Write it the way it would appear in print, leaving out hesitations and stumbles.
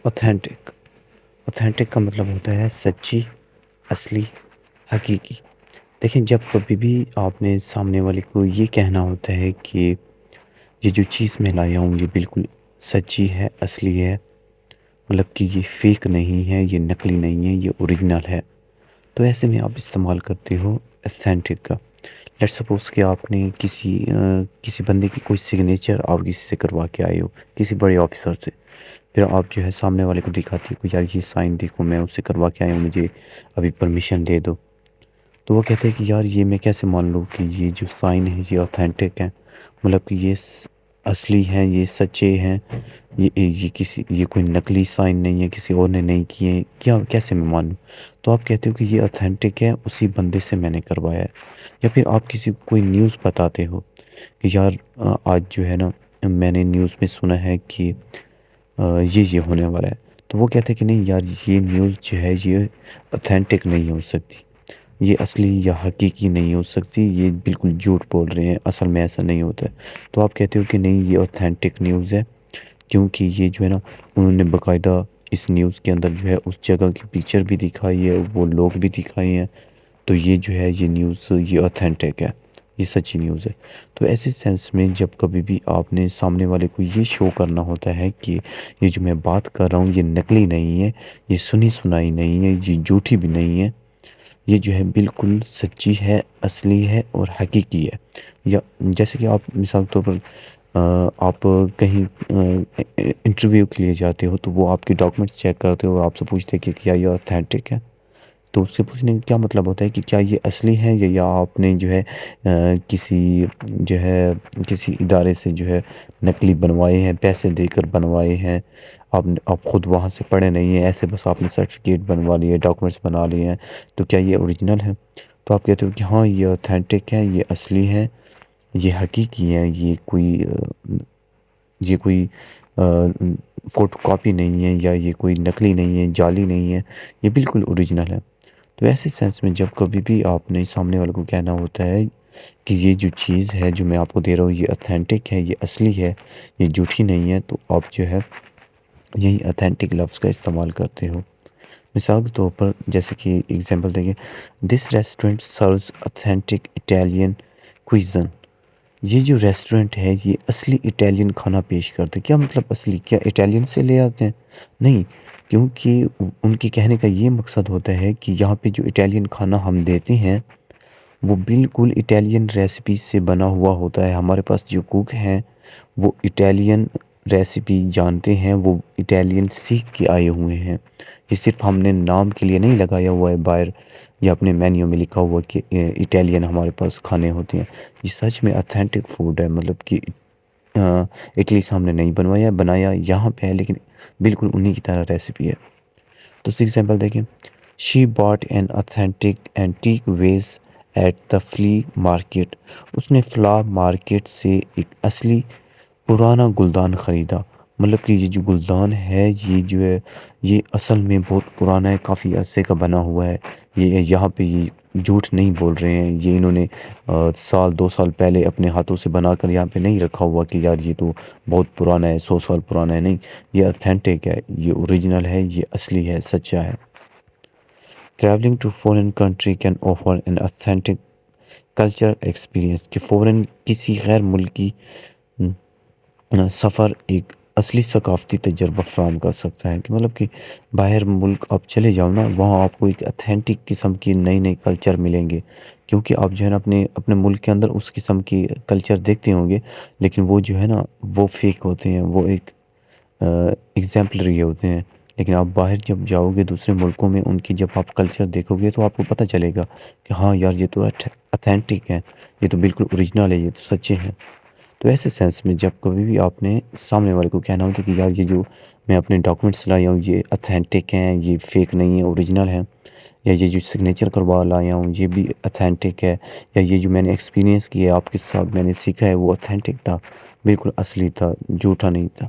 Authentic authentic کا مطلب ہوتا ہے سچی، اصلی، حقیقی۔ دیکھیں، جب کبھی بھی آپ نے سامنے والے کو یہ کہنا ہوتا ہے کہ یہ جو چیز میں لایا ہوں یہ بالکل سچی ہے، اصلی ہے، مطلب کہ یہ فیک نہیں ہے، یہ نقلی نہیں ہے، یہ اوریجنل ہے، تو ایسے میں آپ استعمال کرتے ہو اوتھینٹک کا۔ لیٹ سپوز کہ آپ نے کسی بندے کی کوئی سگنیچر آپ کسی سے کروا کے آئے ہو، کسی بڑے آفیسر سے، پھر آپ جو ہے سامنے والے کو دکھاتے ہو کہ یار یہ سائن دیکھو، میں اس سے کروا کے آیا ہوں، مجھے ابھی پرمیشن دے دو۔ تو وہ کہتے ہیں کہ یار یہ میں کیسے مان لوں کہ یہ جو سائن ہے یہ اوتھینٹک ہے، مطلب کہ یہ اصلی ہیں، یہ سچے ہیں، یہ کوئی نقلی سائن نہیں ہے، کسی اور نے نہیں کیے، کیسے میں مانوں؟ تو آپ کہتے ہو کہ یہ اوتھینٹک ہے، اسی بندے سے میں نے کروایا ہے۔ یا پھر آپ کسی کو کوئی نیوز بتاتے ہو کہ یار آج جو ہے نا میں نے نیوز میں سنا ہے کہ یہ ہونے والا ہے، تو وہ کہتے ہیں کہ نہیں یار یہ نیوز جو ہے یہ اوتھینٹک نہیں ہو سکتی، یہ اصلی یا حقیقی نہیں ہو سکتی، یہ بالکل جھوٹ بول رہے ہیں، اصل میں ایسا نہیں ہوتا ہے۔ تو آپ کہتے ہو کہ نہیں یہ اوتھینٹک نیوز ہے، کیونکہ یہ جو ہے نا انہوں نے باقاعدہ اس نیوز کے اندر جو ہے اس جگہ کی پکچر بھی دکھائی ہے، وہ لوگ بھی دکھائے ہیں، تو یہ جو ہے یہ نیوز یہ اوتھینٹک ہے، یہ سچی نیوز ہے۔ تو ایسے سینس میں جب کبھی بھی آپ نے سامنے والے کو یہ شو کرنا ہوتا ہے کہ یہ جو میں بات کر رہا ہوں یہ نقلی نہیں ہے، یہ سنی سنائی نہیں ہے، یہ جھوٹی بھی نہیں ہے، یہ جو ہے بالکل سچی ہے، اصلی ہے اور حقیقی ہے۔ یا جیسے کہ آپ مثال کے طور پر آپ کہیں انٹرویو کے لیے جاتے ہو تو وہ آپ کے ڈاکومنٹس چیک کرتے ہو، آپ سے پوچھتے ہیں کہ کیا یہ اوتھینٹک ہے، تو اس سے پوچھنے کا کیا مطلب ہوتا ہے کہ کیا یہ اصلی ہے یا آپ نے جو ہے کسی جو ہے کسی ادارے سے جو ہے نقلی بنوائے ہیں، پیسے دے کر بنوائے ہیں، آپ خود وہاں سے پڑھے نہیں ہیں، ایسے بس آپ نے سرٹیفکیٹ بنوا لیے، ڈاکومنٹس بنا لیے ہیں، تو کیا یہ اوریجنل ہے؟ تو آپ کہتے ہو کہ ہاں یہ اوتھینٹک ہے، یہ اصلی ہے، یہ حقیقی ہے، یہ کوئی فوٹو کاپی نہیں ہے، یا یہ کوئی نقلی نہیں ہے، جعلی نہیں ہے، یہ بالکل اوریجنل ہے۔ تو ایسے سینس میں جب کبھی بھی آپ نے سامنے والے کو کہنا ہوتا ہے کہ یہ جو چیز ہے جو میں آپ کو دے رہا ہوں یہ اوتھینٹک ہے، یہ اصلی ہے، یہ جھوٹی نہیں ہے، تو آپ جو ہے یہی اوتھینٹک لفظ کا استعمال کرتے ہو۔ مثال کے طور پر جیسے کہ اگزامپل دیکھیں، دس ریسٹورینٹ سروز اوتھینٹک اٹیلین کوئزن، یہ جو ریسٹورنٹ ہے یہ اصلی اٹیلین کھانا پیش کرتے۔ کیا مطلب اصلی؟ کیا اٹیلین سے لے آتے ہیں؟ نہیں، کیونکہ ان کے کہنے کا یہ مقصد ہوتا ہے کہ یہاں پہ جو اٹیلین کھانا ہم دیتے ہیں وہ بالکل اٹیلین ریسیپی سے بنا ہوا ہوتا ہے۔ ہمارے پاس جو کوک ہیں وہ اٹیلین ریسیپی جانتے ہیں، وہ اٹیلین سیکھ کے آئے ہوئے ہیں، یہ صرف ہم نے نام کے لیے نہیں لگایا ہوا ہے باہر یا اپنے مینیو میں لکھا ہوا کہ اٹیلین ہمارے پاس کھانے ہوتے ہیں۔ یہ سچ میں اوتھینٹک فوڈ ہے، مطلب کہ اٹلی سے ہم نے نہیں بنایا یہاں پہ ہے، لیکن بالکل انہی کی طرح ریسیپی ہے۔ تو اس ایگزامپل دیکھیں، she bought an authentic antique vase at the flea market, اس نے فلا مارکیٹ سے ایک اصلی پرانا گلدان خریدا، مطلب کہ یہ جو گلدان ہے یہ جو ہے یہ اصل میں بہت پرانا ہے، کافی عرصے کا بنا ہوا ہے، یہ یہاں پہ یہ جھوٹ نہیں بول رہے ہیں، یہ انہوں نے سال 2 سال پہلے اپنے ہاتھوں سے بنا کر یہاں پہ نہیں رکھا ہوا کہ یار یہ تو بہت پرانا ہے، 100 سال پرانا ہے، نہیں، یہ اوتھینٹک ہے، یہ اوریجنل ہے، یہ اصلی ہے، سچا ہے۔ Travelling to foreign country can offer an authentic cultural experience, کہ فوراً کسی غیر ملکی سفر ایک اصلی ثقافتی تجربہ فراہم کر سکتا ہے، کہ مطلب کہ باہر ملک آپ چلے جاؤ نا، وہاں آپ کو ایک اوتھینٹک قسم کی نئی کلچر ملیں گے، کیونکہ آپ جو ہے نا اپنے ملک کے اندر اس قسم کی کلچر دیکھتے ہوں گے، لیکن وہ جو ہے نا وہ فیک ہوتے ہیں، وہ ایک ایگزامپلری ہوتے ہیں، لیکن آپ باہر جب جاؤ گے دوسرے ملکوں میں ان کی جب آپ کلچر دیکھو گے تو آپ کو پتہ چلے گا کہ ہاں یار یہ تو اوتھینٹک ہے، یہ تو بالکل اوریجنل ہے، یہ تو سچے ہیں۔ تو ایسے سینس میں جب کبھی بھی آپ نے سامنے والے کو کہنا ہوتا ہے کہ یار یہ جو میں اپنے ڈاکومنٹس لایا ہوں یہ اوتھینٹک ہیں، یہ فیک نہیں ہے، اوریجنل ہے، یا یہ جو سگنیچر کروا لایا ہوں یہ بھی اوتھینٹک ہے، یا یہ جو میں نے ایکسپیرینس کیا ہے آپ کے ساتھ میں نے سیکھا ہے وہ اوتھینٹک تھا، بالکل اصلی تھا، جھوٹا نہیں تھا۔